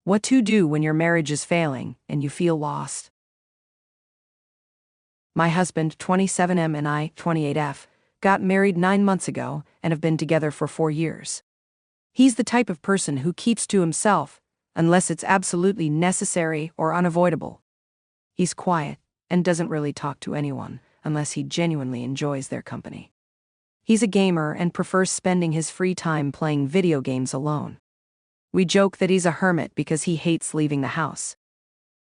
What to do when your marriage is failing and you feel lost. My husband, 27M, and I, 28F, got married 9 months ago and have been together for 4 years. He's the type of person who keeps to himself unless it's absolutely necessary or unavoidable. He's quiet and doesn't really talk to anyone unless he genuinely enjoys their company. He's a gamer and prefers spending his free time playing video games alone. We joke that he's a hermit because he hates leaving the house.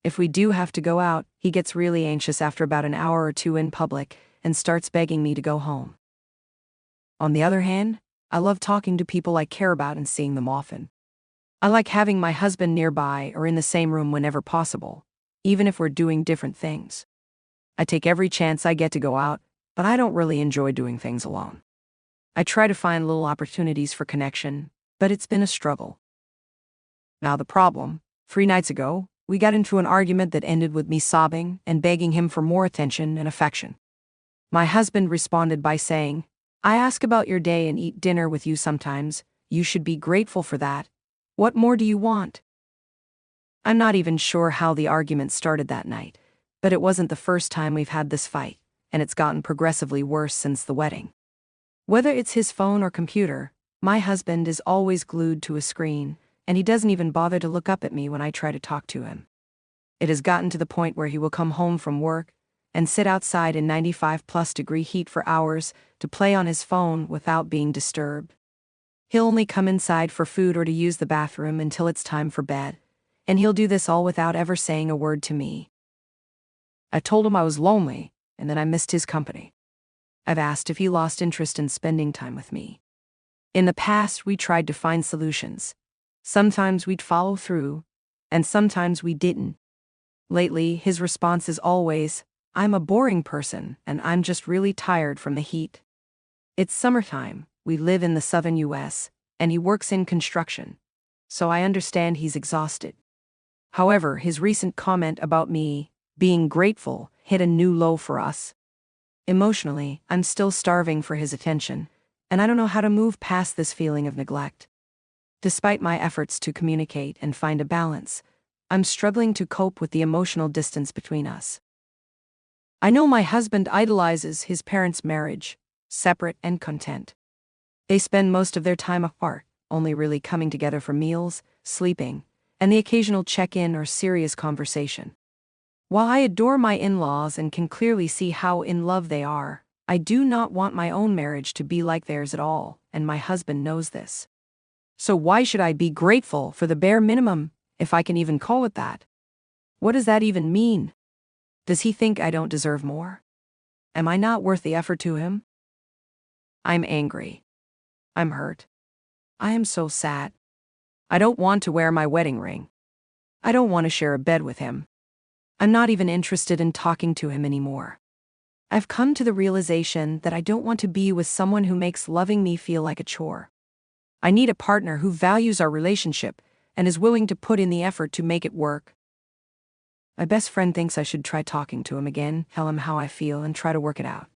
If we do have to go out, he gets really anxious after about an hour or two in public and starts begging me to go home. On the other hand, I love talking to people I care about and seeing them often. I like having my husband nearby or in the same room whenever possible, even if we're doing different things. I take every chance I get to go out, but I don't really enjoy doing things alone. I try to find little opportunities for connection, but it's been a struggle. Now the problem, 3 nights ago, we got into an argument that ended with me sobbing and begging him for more attention and affection. My husband responded by saying, "I ask about your day and eat dinner with you sometimes. You should be grateful for that. What more do you want?" I'm not even sure how the argument started that night, but it wasn't the first time we've had this fight, and it's gotten progressively worse since the wedding. Whether it's his phone or computer, my husband is always glued to a screen, and he doesn't even bother to look up at me when I try to talk to him. It has gotten to the point where he will come home from work and sit outside in 95-plus-degree heat for hours to play on his phone without being disturbed. He'll only come inside for food or to use the bathroom until it's time for bed, and he'll do this all without ever saying a word to me. I told him I was lonely and that I missed his company. I've asked if he lost interest in spending time with me. In the past, we tried to find solutions. Sometimes we'd follow through, and sometimes we didn't. Lately, his response is always, "I'm a boring person, and I'm just really tired from the heat." It's summertime, we live in the southern US, and he works in construction, so I understand he's exhausted. However, his recent comment about me being grateful hit a new low for us. Emotionally, I'm still starving for his attention, and I don't know how to move past this feeling of neglect. Despite my efforts to communicate and find a balance, I'm struggling to cope with the emotional distance between us. I know my husband idolizes his parents' marriage, separate and content. They spend most of their time apart, only really coming together for meals, sleeping, and the occasional check-in or serious conversation. While I adore my in-laws and can clearly see how in love they are, I do not want my own marriage to be like theirs at all, and my husband knows this. So why should I be grateful for the bare minimum, if I can even call it that? What does that even mean? Does he think I don't deserve more? Am I not worth the effort to him? I'm angry. I'm hurt. I am so sad. I don't want to wear my wedding ring. I don't want to share a bed with him. I'm not even interested in talking to him anymore. I've come to the realization that I don't want to be with someone who makes loving me feel like a chore. I need a partner who values our relationship and is willing to put in the effort to make it work. My best friend thinks I should try talking to him again, tell him how I feel, and try to work it out.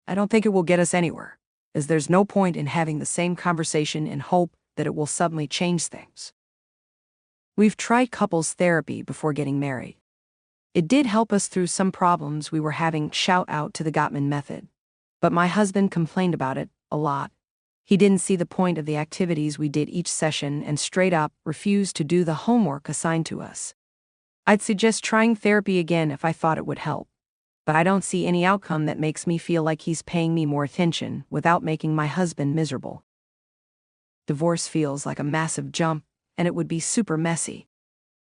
I don't think it will get us anywhere, as there's no point in having the same conversation in hope that it will suddenly change things. We've tried couples therapy before getting married. It did help us through some problems we were having. Shout out to the Gottman method. But my husband complained about it a lot. He didn't see the point of the activities we did each session and straight up refused to do the homework assigned to us. I'd suggest trying therapy again if I thought it would help, but I don't see any outcome that makes me feel like he's paying me more attention without making my husband miserable. Divorce feels like a massive jump, and it would be super messy.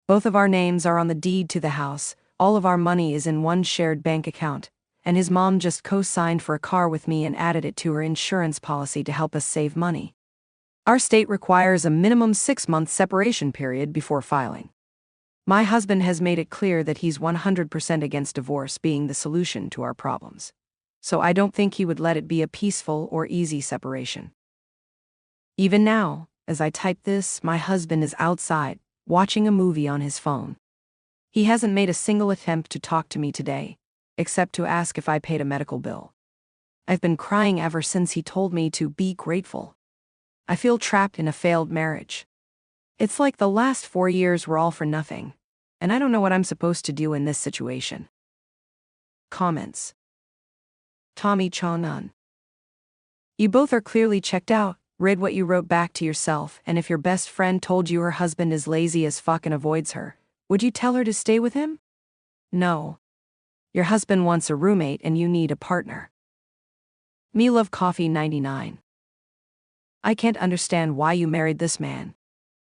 Both of our names are on the deed to the house. All of our money is in one shared bank account, and his mom just co-signed for a car with me and added it to her insurance policy to help us save money. Our state requires a minimum 6-month separation period before filing. My husband has made it clear that he's 100% against divorce being the solution to our problems, so I don't think he would let it be a peaceful or easy separation. Even now, as I type this, my husband is outside, watching a movie on his phone. He hasn't made a single attempt to talk to me today, except to ask if I paid a medical bill. I've been crying ever since he told me to be grateful. I feel trapped in a failed marriage. It's like the last 4 years were all for nothing, and I don't know what I'm supposed to do in this situation. Comments. Tommy Chonan. You both are clearly checked out. Read what you wrote back to yourself, and if your best friend told you her husband is lazy as fuck and avoids her, would you tell her to stay with him? No. Your husband wants a roommate and you need a partner. Me Love Coffee 99. I can't understand why you married this man.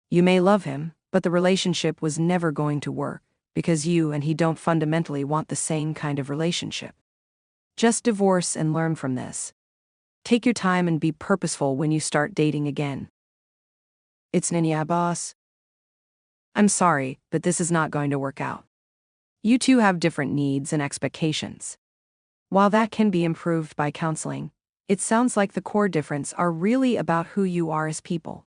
You may love him, but the relationship was never going to work, because you and he don't fundamentally want the same kind of relationship. Just divorce and learn from this. Take your time and be purposeful when you start dating again. It's Ninya boss. I'm sorry, but this is not going to work out. You two have different needs and expectations. While that can be improved by counseling, it sounds like the core difference are really about who you are as people.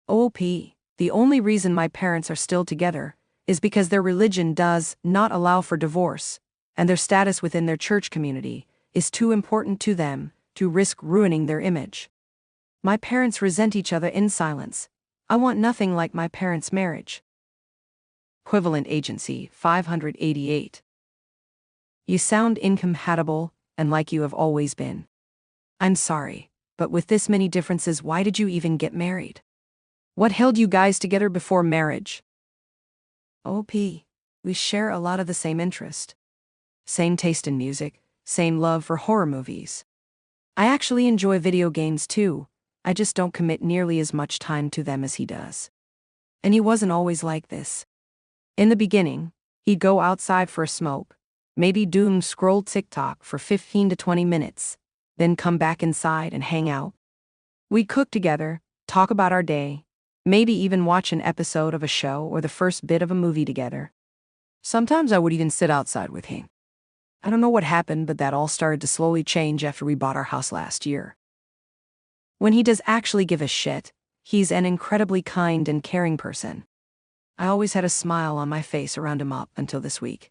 OP, the only reason my parents are still together is because their religion does not allow for divorce, and their status within their church community is too important to them to risk ruining their image. My parents resent each other in silence. I want nothing like my parents' marriage. Equivalent Agency 588. You sound incompatible and like you have always been. I'm sorry, but with this many differences, why did you even get married? What held you guys together before marriage? OP, we share a lot of the same interest. Same taste in music, same love for horror movies. I actually enjoy video games too, I just don't commit nearly as much time to them as he does. And he wasn't always like this. In the beginning, he'd go outside for a smoke, maybe doom scroll TikTok for 15 to 20 minutes, then come back inside and hang out. We'd cook together, talk about our day, maybe even watch an episode of a show or the first bit of a movie together. Sometimes I would even sit outside with him. I don't know what happened, but that all started to slowly change after we bought our house last year. When he does actually give a shit, he's an incredibly kind and caring person. I always had a smile on my face around him up until this week.